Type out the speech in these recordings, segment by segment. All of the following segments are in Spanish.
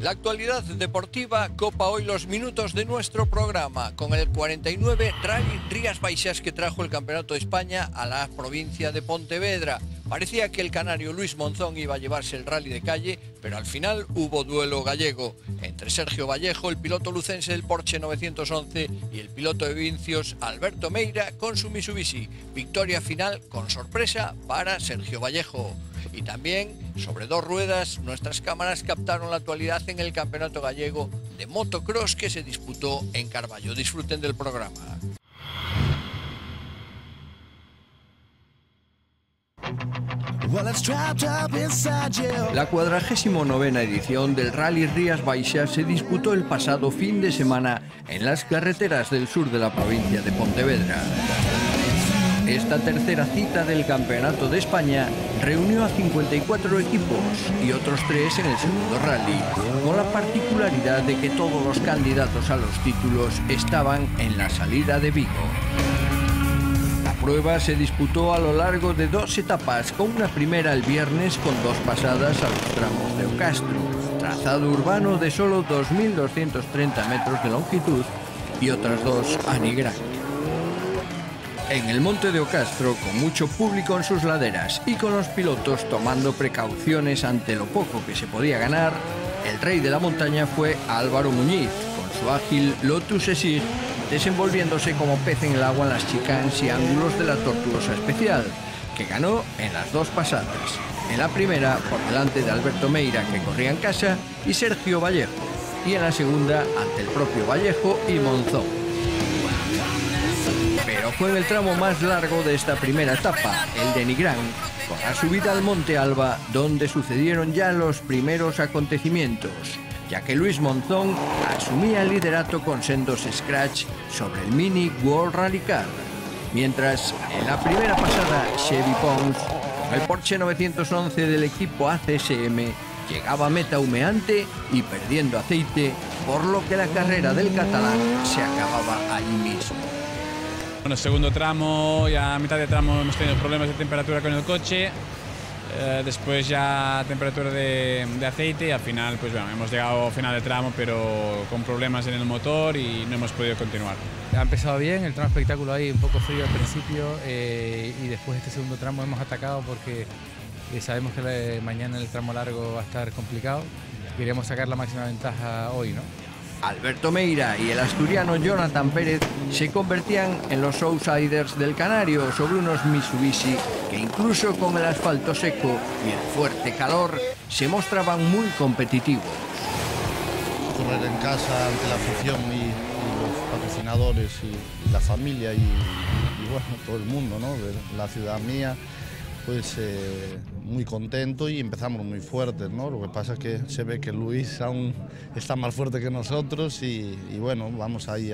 La actualidad deportiva copa hoy los minutos de nuestro programa con el 49 Rally Rías Baixas que trajo el Campeonato de España a la provincia de Pontevedra. Parecía que el canario Luis Monzón iba a llevarse el rally de calle, pero al final hubo duelo gallego entre Sergio Vallejo, el piloto lucense del Porsche 911, y el piloto de Vincios Alberto Meira con su Mitsubishi. Victoria final con sorpresa para Sergio Vallejo. Y también, sobre dos ruedas, nuestras cámaras captaron la actualidad en el Campeonato Gallego de Motocross que se disputó en Carballo. Disfruten del programa. La 49ª edición del Rally Rías Baixas se disputó el pasado fin de semana en las carreteras del sur de la provincia de Pontevedra. Esta tercera cita del Campeonato de España reunió a 54 equipos y otros 3 en el segundo rally, con la particularidad de que todos los candidatos a los títulos estaban en la salida de Vigo. La prueba se disputó a lo largo de 2 etapas, con una primera el viernes con 2 pasadas a los tramos de Ocastro, trazado urbano de solo 2.230 metros de longitud, y otras 2 a Nigrán. En el monte de Ocastro, con mucho público en sus laderas y con los pilotos tomando precauciones ante lo poco que se podía ganar, el rey de la montaña fue Álvaro Muñiz, con su ágil Lotus Exige, desenvolviéndose como pez en el agua en las chicanes y ángulos de la Tortuosa Especial, que ganó en las 2 pasadas. En la primera, por delante de Alberto Meira, que corría en casa, y Sergio Vallejo, y en la segunda, ante el propio Vallejo y Monzón. Pero fue en el tramo más largo de esta primera etapa, el de Nigrán, con la subida al Monte Alba, donde sucedieron ya los primeros acontecimientos, ya que Luis Monzón asumía el liderato con sendos scratch sobre el Mini World Rally Car, mientras en la primera pasada Chevy Pons, con el Porsche 911 del equipo ACSM, llegaba a meta humeante y perdiendo aceite, por lo que la carrera del catalán se acababa allí mismo. Bueno, segundo tramo, ya a mitad de tramo hemos tenido problemas de temperatura con el coche, después ya temperatura de aceite y al final pues bueno, hemos llegado al final de tramo pero con problemas en el motor y no hemos podido continuar. Ha empezado bien, el tramo espectáculo ahí un poco frío al principio y después este segundo tramo hemos atacado porque sabemos que mañana el tramo largo va a estar complicado. Queríamos sacar la máxima ventaja hoy, ¿no? Alberto Meira y el asturiano Jonathan Pérez se convertían en los outsiders del canario sobre unos Mitsubishi que incluso con el asfalto seco y el fuerte calor se mostraban muy competitivos. Correr en casa ante la afición y los patrocinadores y la familia y bueno, todo el mundo, ¿no? De la ciudad mía, pues muy contento y empezamos muy fuertes, ¿no? Lo que pasa es que se ve que Luis aún está más fuerte que nosotros y bueno, vamos ahí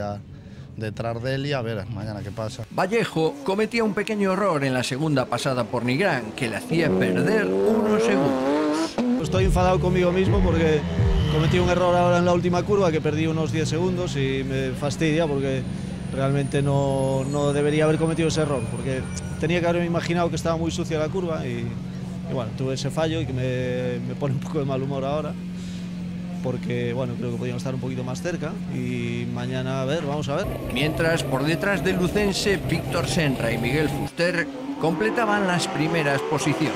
detrás de él y a ver mañana qué pasa. Vallejo cometía un pequeño error en la segunda pasada por Nigrán que le hacía perder unos segundos. Estoy enfadado conmigo mismo porque cometí un error ahora en la última curva que perdí unos 10 segundos y me fastidia porque realmente no debería haber cometido ese error porque tenía que haberme imaginado que estaba muy sucia la curva y bueno, tuve ese fallo y que me pone un poco de mal humor ahora porque bueno, creo que podíamos estar un poquito más cerca y mañana a ver, vamos a ver. Mientras por detrás del lucense Víctor Senra y Miguel Fuster completaban las primeras posiciones.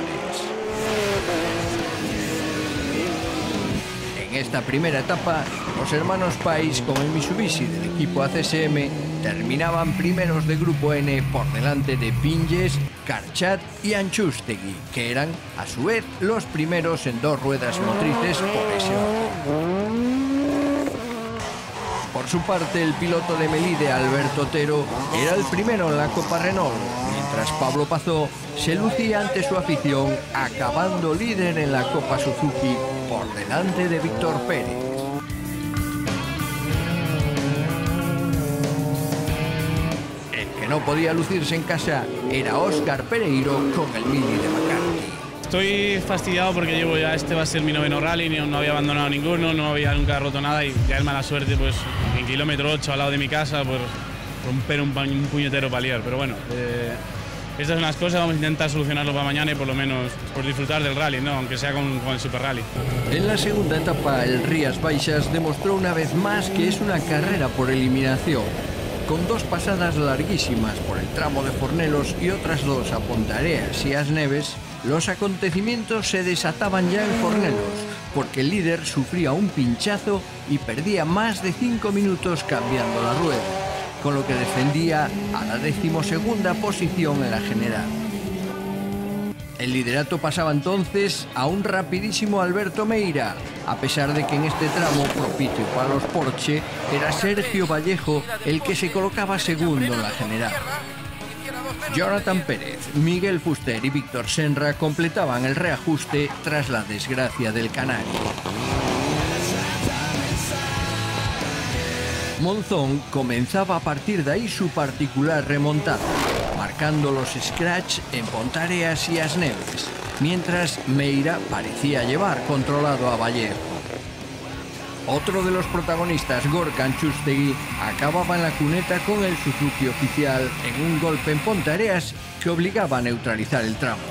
En esta primera etapa, los hermanos Pais con el Mitsubishi del equipo ACSM terminaban primeros de Grupo N por delante de Pinges, Carchat y Anchustegui, que eran a su vez los primeros en 2 ruedas motrices por ese orden. Por su parte, el piloto de Melide, Alberto Otero, era el primero en la Copa Renault, mientras Pablo Pazó se lucía ante su afición, acabando líder en la Copa Suzuki por delante de Víctor Pérez. El que no podía lucirse en casa era Óscar Pereiro con el Mini de McCarthy. Estoy fastidiado porque este va a ser mi 9º rally, no había abandonado ninguno, no había nunca roto nada y ya es mala suerte pues en kilómetro 8 al lado de mi casa por romper un puñetero palier, pero bueno, estas son las cosas, vamos a intentar solucionarlo para mañana y por lo menos por disfrutar del rally, ¿no? Aunque sea con el Super Rally. En la segunda etapa, el Rías Baixas demostró una vez más que es una carrera por eliminación. Con 2 pasadas larguísimas por el tramo de Fornelos y otras 2 a Pontareas y As Neves, los acontecimientos se desataban ya en Fornelos, porque el líder sufría un pinchazo y perdía más de 5 minutos cambiando la rueda, con lo que descendía a la 12ª posición en la general. El liderato pasaba entonces a un rapidísimo Alberto Meira, a pesar de que en este tramo propicio para los Porsche era Sergio Vallejo el que se colocaba segundo en la general. Jonathan Pérez, Miguel Fuster y Víctor Senra completaban el reajuste tras la desgracia del canario. Monzón comenzaba a partir de ahí su particular remontada, marcando los scratch en Pontareas y As Neves, mientras Meira parecía llevar controlado a Vallejo. Otro de los protagonistas, Gorka Chustegui, acababa en la cuneta con el Suzuki oficial en un golpe en Pontareas que obligaba a neutralizar el tramo.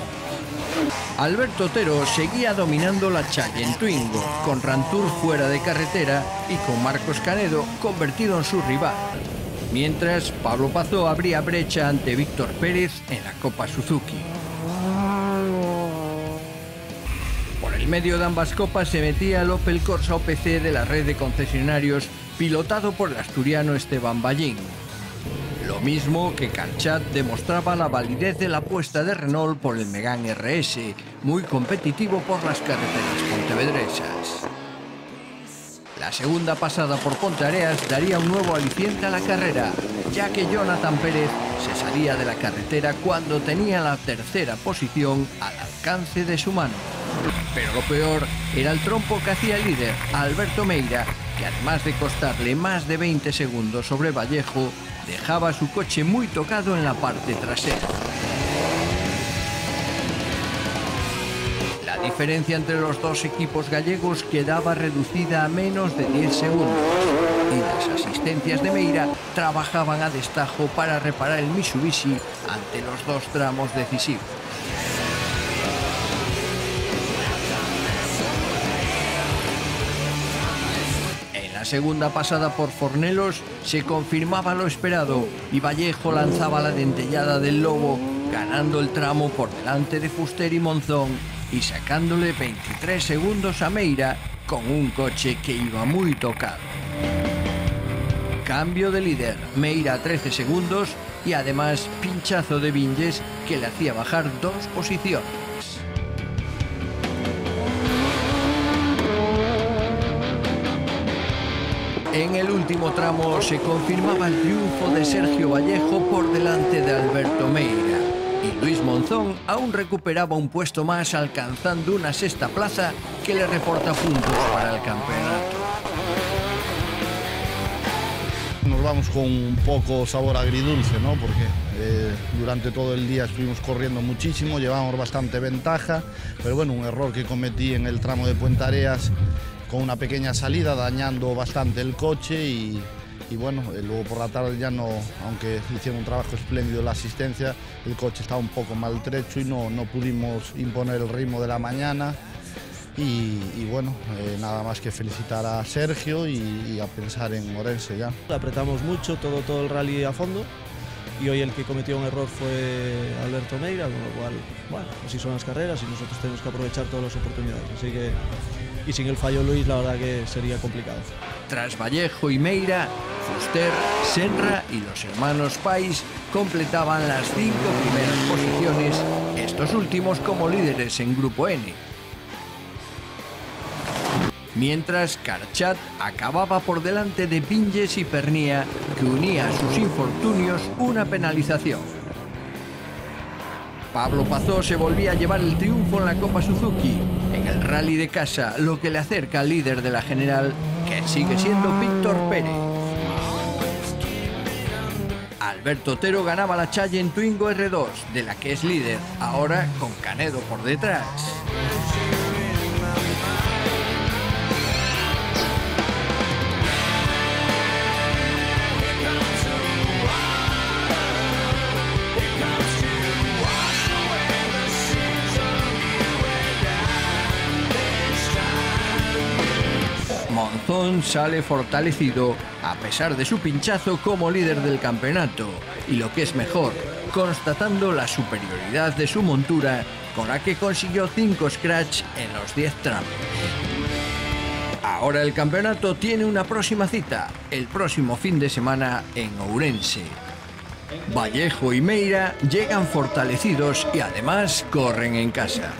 Alberto Otero seguía dominando la Challe en Twingo, con Rantour fuera de carretera y con Marcos Canedo convertido en su rival. Mientras, Pablo Pazó abría brecha ante Víctor Pérez en la Copa Suzuki. Por el medio de ambas copas se metía el Opel Corsa OPC de la red de concesionarios, pilotado por el asturiano Esteban Ballín. Lo mismo que Carchat demostraba la validez de la apuesta de Renault por el Megane RS, muy competitivo por las carreteras pontevedresas. La segunda pasada por Pontareas daría un nuevo aliciente a la carrera, ya que Jonathan Pérez se salía de la carretera cuando tenía la 3ª posición al alcance de su mano. Pero lo peor era el trompo que hacía el líder, Alberto Meira, que además de costarle más de 20 segundos sobre Vallejo, dejaba su coche muy tocado en la parte trasera. La diferencia entre los dos equipos gallegos quedaba reducida a menos de 10 segundos y las asistencias de Meira trabajaban a destajo para reparar el Mitsubishi ante los 2 tramos decisivos. En la segunda pasada por Fornelos se confirmaba lo esperado y Vallejo lanzaba la dentellada del Lobo, ganando el tramo por delante de Fuster y Monzón y sacándole 23 segundos a Meira con un coche que iba muy tocado. Cambio de líder, Meira a 13 segundos y además pinchazo de Vinges que le hacía bajar 2 posiciones. En el último tramo se confirmaba el triunfo de Sergio Vallejo por delante de Alberto Meira. Y Luis Monzón aún recuperaba un puesto más alcanzando una 6ª plaza que le reporta puntos para el campeonato. Nos vamos con un poco sabor agridulce, ¿no? Porque durante todo el día estuvimos corriendo muchísimo, llevamos bastante ventaja, pero bueno, un error que cometí en el tramo de Pontareas con una pequeña salida, dañando bastante el coche y bueno, luego por la tarde ya no, aunque hicieron un trabajo espléndido en la asistencia, el coche estaba un poco maltrecho y no pudimos imponer el ritmo de la mañana y bueno, nada más que felicitar a Sergio y a pensar en Orense ya. Apretamos mucho, todo el rally a fondo y hoy el que cometió un error fue Alberto Meira, con lo cual, bueno, así son las carreras y nosotros tenemos que aprovechar todas las oportunidades, así que, y sin el fallo Luis la verdad que sería complicado. Tras Vallejo y Meira, Fuster, Senra y los hermanos Pais completaban las 5 primeras posiciones, estos últimos como líderes en Grupo N. Mientras Carchat acababa por delante de Vinges y Pernía, que unía a sus infortunios una penalización. Pablo Pazó se volvía a llevar el triunfo en la Copa Suzuki, en el rally de casa, lo que le acerca al líder de la general, que sigue siendo Víctor Pérez. Alberto Otero ganaba la Challe en Twingo R2, de la que es líder, ahora con Canedo por detrás. Hamilton sale fortalecido a pesar de su pinchazo como líder del campeonato y, lo que es mejor, constatando la superioridad de su montura con la que consiguió 5 scratch en los 10 tramos. Ahora el campeonato tiene una próxima cita, el próximo fin de semana en Ourense. Vallejo y Meira llegan fortalecidos y además corren en casa.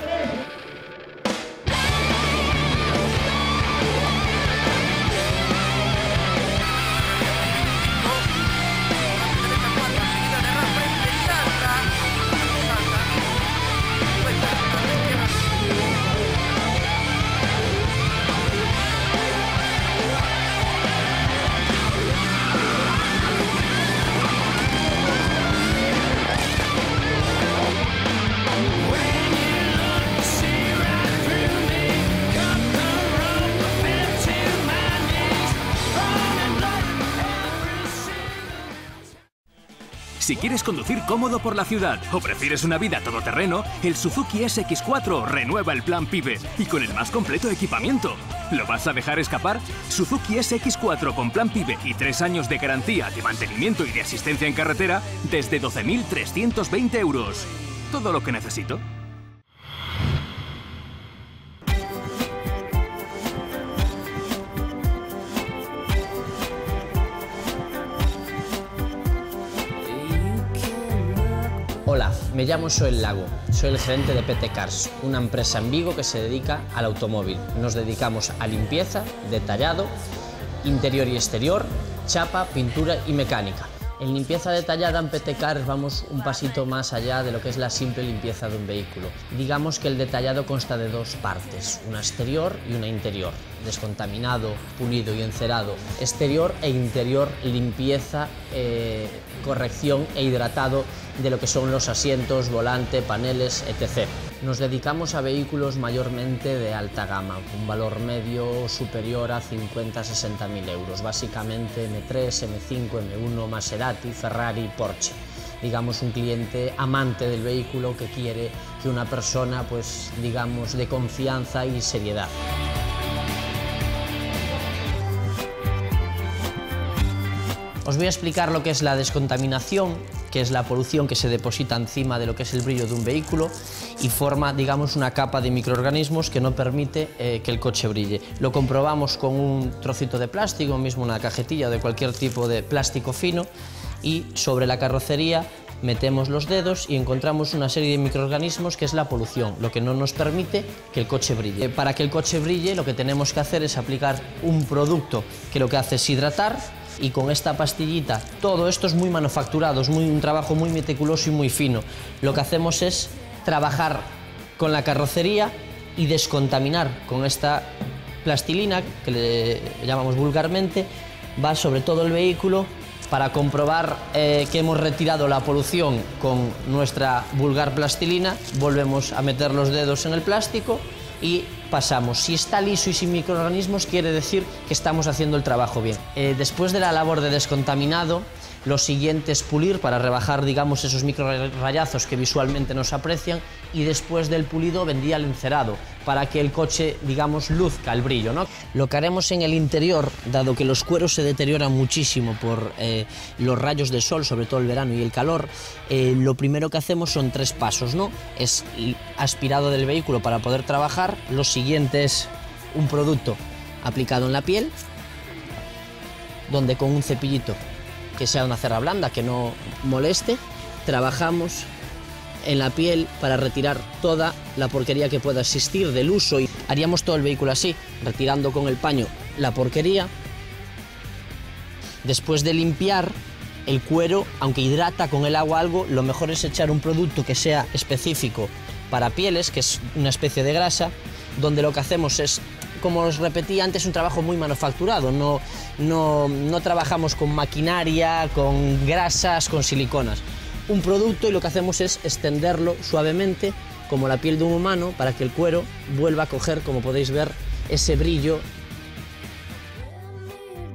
Si quieres conducir cómodo por la ciudad o prefieres una vida todoterreno, el Suzuki SX4 renueva el plan PIBE y con el más completo equipamiento. ¿Lo vas a dejar escapar? Suzuki SX4 con plan PIBE y 3 años de garantía, de mantenimiento y de asistencia en carretera desde 12.320 euros. Todo lo que necesito. Hola, me llamo Soel Lago, soy el gerente de PT Cars, una empresa en Vigo que se dedica al automóvil. Nos dedicamos a limpieza, detallado, interior y exterior, chapa, pintura y mecánica. En limpieza detallada en PT Cars vamos un pasito más allá de lo que es la simple limpieza de un vehículo. Digamos que el detallado consta de 2 partes, una exterior y una interior. Descontaminado, pulido y encerado. Exterior e interior, limpieza, corrección e hidratado de lo que son los asientos, volante, paneles, etc. Nos dedicamos a vehículos mayormente de alta gama, con un valor medio superior a 50-60.000 euros, básicamente M3, M5, M1, Maserati, Ferrari, Porsche. Digamos, un cliente amante del vehículo que quiere que una persona, pues, digamos, de confianza y seriedad. Os voy a explicar lo que es la descontaminación, que es la polución que se deposita encima de lo que es el brillo de un vehículo y forma, digamos, una capa de microorganismos que no permite que el coche brille. Lo comprobamos con un trocito de plástico, mismo una cajetilla de cualquier tipo de plástico fino, y sobre la carrocería metemos los dedos y encontramos una serie de microorganismos que es la polución, lo que no nos permite que el coche brille. Para que el coche brille, lo que tenemos que hacer es aplicar un producto que lo que hace es hidratar, y con esta pastillita, todo esto es muy manufacturado, es un trabajo muy meticuloso y muy fino. Lo que hacemos es trabajar con la carrocería y descontaminar con esta plastilina, que le llamamos vulgarmente, va sobre todo el vehículo para comprobar que hemos retirado la polución con nuestra vulgar plastilina. Volvemos a meter los dedos en el plástico y pasamos. Si está liso y sin microorganismos, quiere decir que estamos haciendo el trabajo bien. Después de la labor de descontaminado, lo siguiente es pulir para rebajar, digamos, esos microrrayazos que visualmente nos aprecian, y después del pulido vendría el encerado para que el coche, digamos, luzca el brillo, ¿no? Lo que haremos en el interior, dado que los cueros se deterioran muchísimo por los rayos de sol, sobre todo el verano y el calor, lo primero que hacemos son 3 pasos, ¿no? Es aspirado del vehículo para poder trabajar. Lo siguiente es un producto aplicado en la piel, donde con un cepillito que sea una cerra blanda, que no moleste, trabajamos en la piel para retirar toda la porquería que pueda existir del uso, y haríamos todo el vehículo así, retirando con el paño la porquería. Después de limpiar el cuero, aunque hidrata con el agua algo, lo mejor es echar un producto que sea específico para pieles, que es una especie de grasa, donde lo que hacemos es, como os repetí antes, un trabajo muy manufacturado. No trabajamos con maquinaria, con grasas, con siliconas. Un producto, y lo que hacemos es extenderlo suavemente, como la piel de un humano, para que el cuero vuelva a coger, como podéis ver, ese brillo.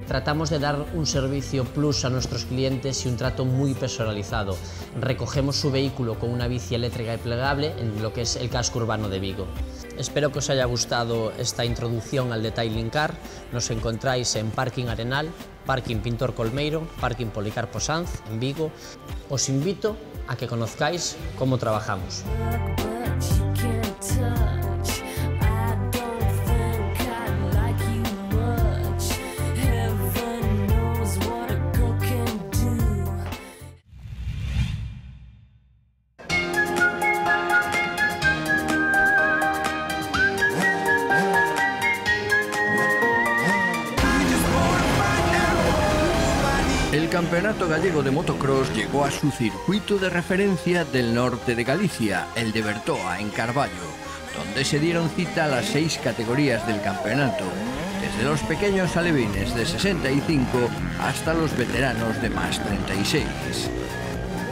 Tratamos de dar un servicio plus a nuestros clientes y un trato muy personalizado. Recogemos su vehículo con una bici eléctrica y plegable en lo que es el casco urbano de Vigo. Espero que os haya gustado esta introducción al Detailing Car. Nos encontráis en Parking Arenal, Parking Pintor Colmeiro, Parking Policarpo Sanz, en Vigo. Os invito a que conozcáis cómo trabajamos. El Campeonato Gallego de Motocross llegó a su circuito de referencia del norte de Galicia, el de Bertoa, en Carballo, donde se dieron cita a las 6 categorías del campeonato, desde los pequeños alevines de 65 hasta los veteranos de más 36.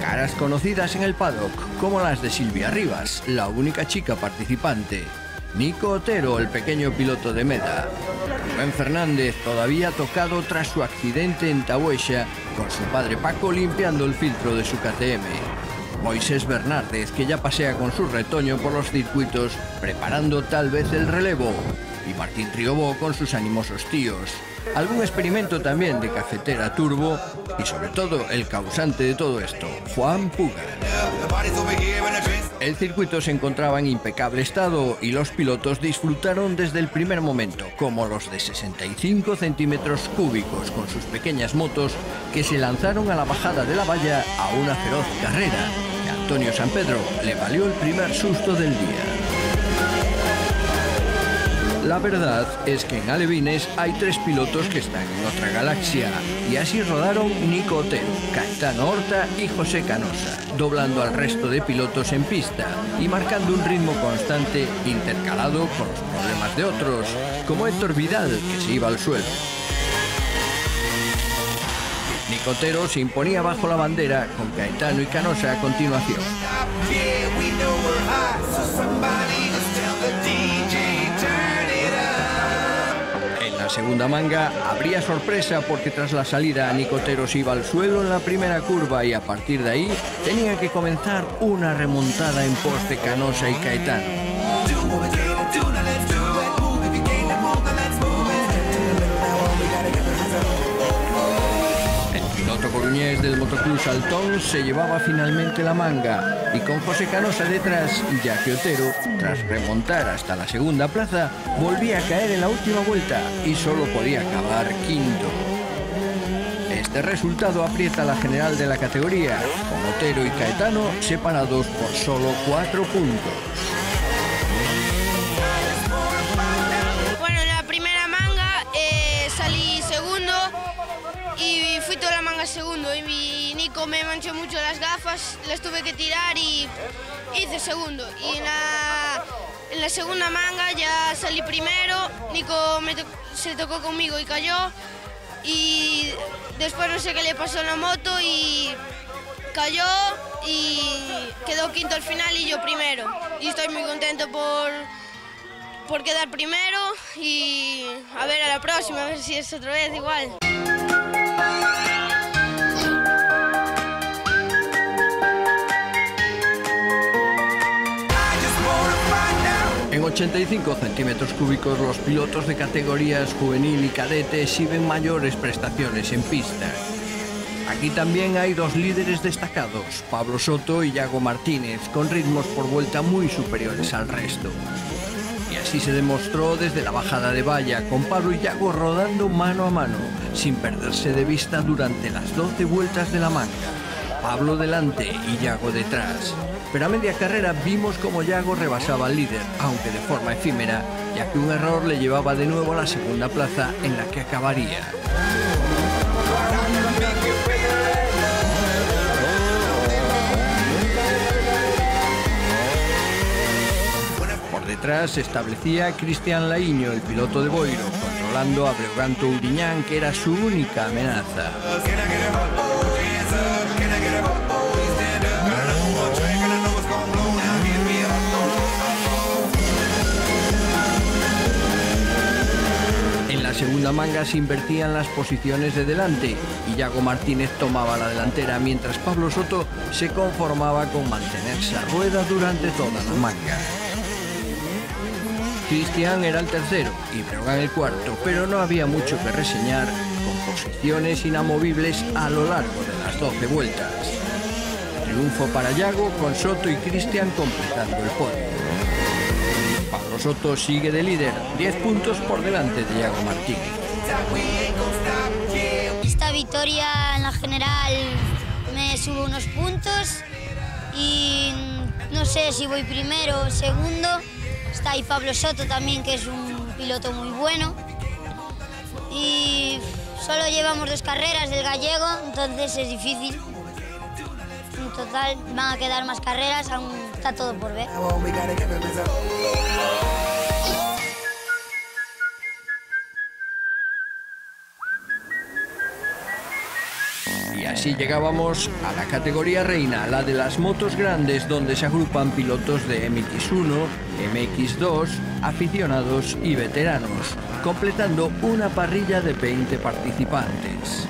Caras conocidas en el paddock, como las de Silvia Rivas, la única chica participante, Nico Otero, el pequeño piloto de Meda, Rubén Fernández, todavía tocado tras su accidente en Tabuexa, con su padre Paco limpiando el filtro de su KTM, Moisés Bernárdez, que ya pasea con su retoño por los circuitos, preparando tal vez el relevo, y Martín Triobó con sus animosos tíos. Algún experimento también de cafetera turbo y sobre todo el causante de todo esto, Juan Puga. El circuito se encontraba en impecable estado y los pilotos disfrutaron desde el primer momento, como los de 65 centímetros cúbicos con sus pequeñas motos que se lanzaron a la bajada de la valla a una feroz carrera, y a Antonio Sampedro le valió el primer susto del día. La verdad es que en alevines hay 3 pilotos que están en otra galaxia, y así rodaron Nico Otero, Caetano Horta y José Canosa, doblando al resto de pilotos en pista y marcando un ritmo constante intercalado con los problemas de otros, como Héctor Vidal, que se iba al suelo. Nico Otero se imponía bajo la bandera con Caetano y Canosa a continuación. En la segunda manga habría sorpresa porque tras la salida Nico Otero se iba al suelo en la primera curva y a partir de ahí tenía que comenzar una remontada en pos de Canosa y Caetano. Coruñés del Motoclub Saltón se llevaba finalmente la manga y con José Canosa detrás, ya que Otero, tras remontar hasta la segunda plaza, volvía a caer en la última vuelta y solo podía acabar quinto. Este resultado aprieta la general de la categoría, con Otero y Caetano separados por solo 4 puntos. Bueno, en la primera manga salí segundo y fui toda la manga segundo y mi Nico me manchó mucho las gafas, las tuve que tirar y hice segundo. Y en la segunda manga ya salí primero, Nico se tocó conmigo y cayó y después no sé qué le pasó en la moto y cayó y quedó quinto al final y yo primero. Y estoy muy contento por quedar primero y a ver a la próxima, a ver si es otra vez igual. En 85 centímetros cúbicos los pilotos de categorías juvenil y cadete exhiben mayores prestaciones en pista. Aquí también hay 2 líderes destacados, Pablo Soto y Yago Martínez, con ritmos por vuelta muy superiores al resto. Y así se demostró desde la bajada de valla, con Pablo y Yago rodando mano a mano, sin perderse de vista durante las 12 vueltas de la manga. Pablo delante y Yago detrás. Pero a media carrera vimos como Yago rebasaba al líder, aunque de forma efímera, ya que un error le llevaba de nuevo a la segunda plaza en la que acabaría. Por detrás se establecía Cristian Laíño, el piloto de Boiro, controlando a Breogán Touriñán, que era su única amenaza. En la segunda segunda manga se invertían las posiciones de delante y Yago Martínez tomaba la delantera, mientras Pablo Soto se conformaba con mantenerse a rueda durante toda la manga. Cristian era el tercero y Breogán el cuarto, pero no había mucho que reseñar, con posiciones inamovibles a lo largo de las 12 vueltas. Triunfo para Yago, con Soto y Cristian completando el podio. Pablo Soto sigue de líder, 10 puntos por delante de Yago Martínez. Esta victoria en la general me sube unos puntos y no sé si voy primero o segundo. Está ahí Pablo Soto también, que es un piloto muy bueno. Y solo llevamos 2 carreras del gallego, entonces es difícil. En total van a quedar más carreras, aún está todo por ver. Y así llegábamos a la categoría reina, la de las motos grandes, donde se agrupan pilotos de MX1, MX2, aficionados y veteranos, completando una parrilla de 20 participantes.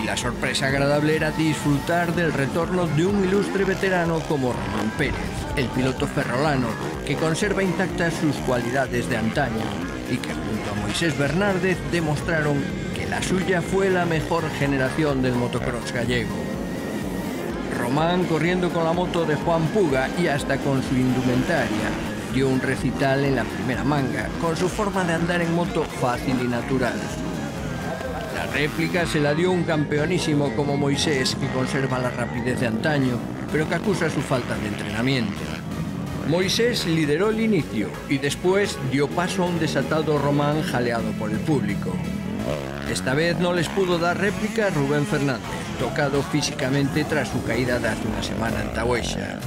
Y la sorpresa agradable era disfrutar del retorno de un ilustre veterano como Román Pérez, el piloto ferrolano, que conserva intactas sus cualidades de antaño y que junto a Moisés Bernárdez demostraron que la suya fue la mejor generación del motocross gallego. Román, corriendo con la moto de Juan Puga y hasta con su indumentaria, dio un recital en la primera manga, con su forma de andar en moto fácil y natural. La réplica se la dio un campeonísimo como Moisés, que conserva la rapidez de antaño, pero que acusa su falta de entrenamiento. Moisés lideró el inicio y después dio paso a un desatado Román jaleado por el público. Esta vez no les pudo dar réplica a Rubén Fernández, tocado físicamente tras su caída de hace una semana en Tahuesha.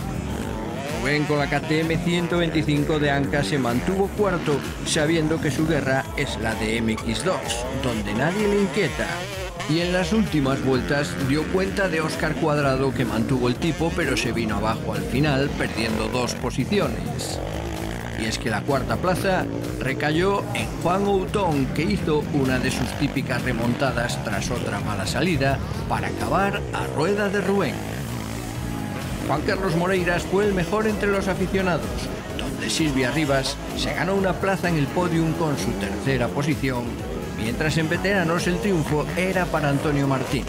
Rubén, con la KTM 125 de Anca, se mantuvo cuarto, sabiendo que su guerra es la de MX2, donde nadie le inquieta. Y en las últimas vueltas dio cuenta de Óscar Cuadrado, que mantuvo el tipo pero se vino abajo al final, perdiendo 2 posiciones. Y es que la cuarta plaza recayó en Juan Outón, que hizo una de sus típicas remontadas tras otra mala salida para acabar a rueda de Rubén. Juan Carlos Moreiras fue el mejor entre los aficionados, donde Silvia Rivas se ganó una plaza en el podium con su tercera posición, mientras en veteranos el triunfo era para Antonio Martín.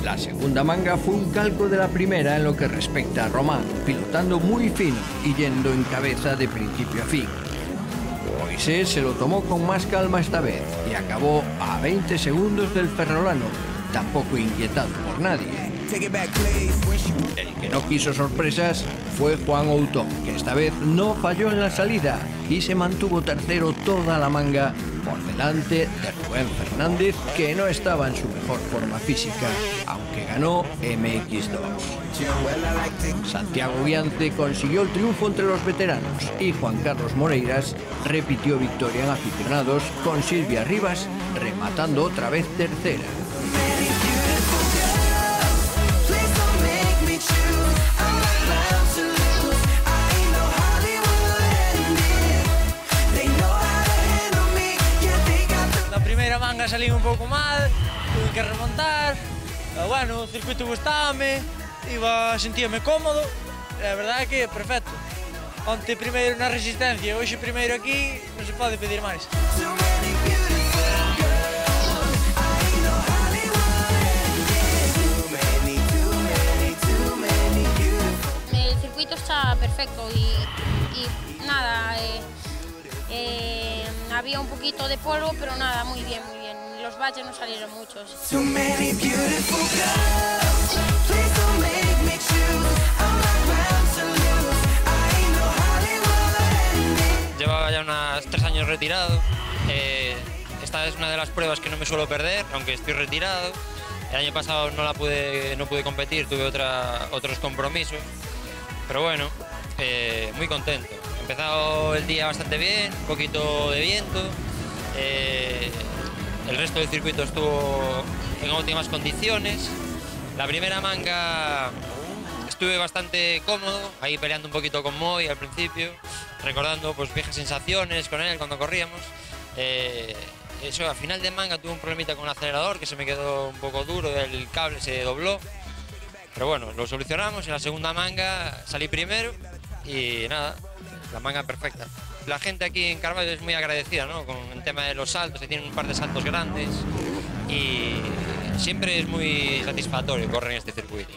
La segunda manga fue un calco de la primera en lo que respecta a Román, pilotando muy fino y yendo en cabeza de principio a fin. Moisés se lo tomó con más calma esta vez y acabó a 20 segundos del ferrolano, tampoco inquietado por nadie. El que no quiso sorpresas fue Juan Outón, que esta vez no falló en la salida y se mantuvo tercero toda la manga, por delante de Rubén Fernández, que no estaba en su mejor forma física, aunque ganó MX2. Santiago Viance consiguió el triunfo entre los veteranos y Juan Carlos Moreiras repitió victoria en aficionados, con Silvia Rivas rematando otra vez tercera. Manga salí un pouco mal, tuve que remontar, pero bueno, o circuito gustábame, sentíame cómodo, e a verdade é que é perfecto. Onte primeiro na resistencia, hoxe primeiro aquí, non se pode pedir máis. El circuito está perfecto y nada, había un poquito de polvo, pero nada, muy bien, muy bien. Los baches no salieron muchos. Llevaba ya unos 3 años retirado. Esta es una de las pruebas que no me suelo perder, aunque estoy retirado. El año pasado no pude competir, tuve otros compromisos. Pero bueno, muy contento. He empezado el día bastante bien, un poquito de viento. El resto del circuito estuvo en óptimas condiciones. La primera manga estuve bastante cómodo, ahí peleando un poquito con Moy al principio, recordando pues viejas sensaciones con él cuando corríamos. Eso, a final de manga tuve un problemita con el acelerador que se me quedó un poco duro, el cable se dobló. Pero bueno, lo solucionamos, en la segunda manga salí primero y nada, la manga perfecta. La gente aquí en Carballo es muy agradecida, ¿no? Con el tema de los saltos, que tienen un par de saltos grandes y siempre es muy satisfactorio correr en este circuito.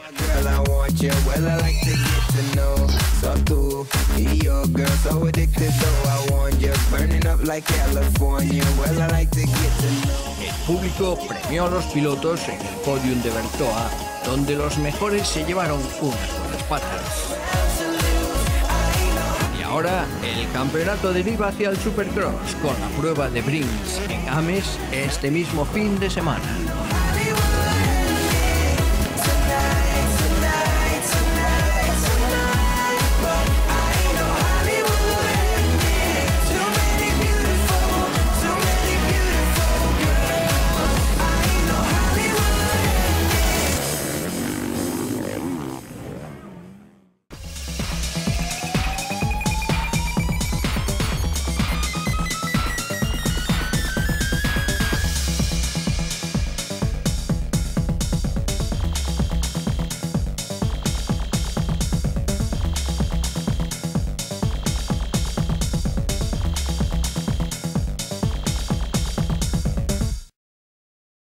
El público premió a los pilotos en el podium de Bertoa, donde los mejores se llevaron unas buenas patas. Y ahora el campeonato deriva hacia el Supercross con la prueba de Brins en Ames este mismo fin de semana.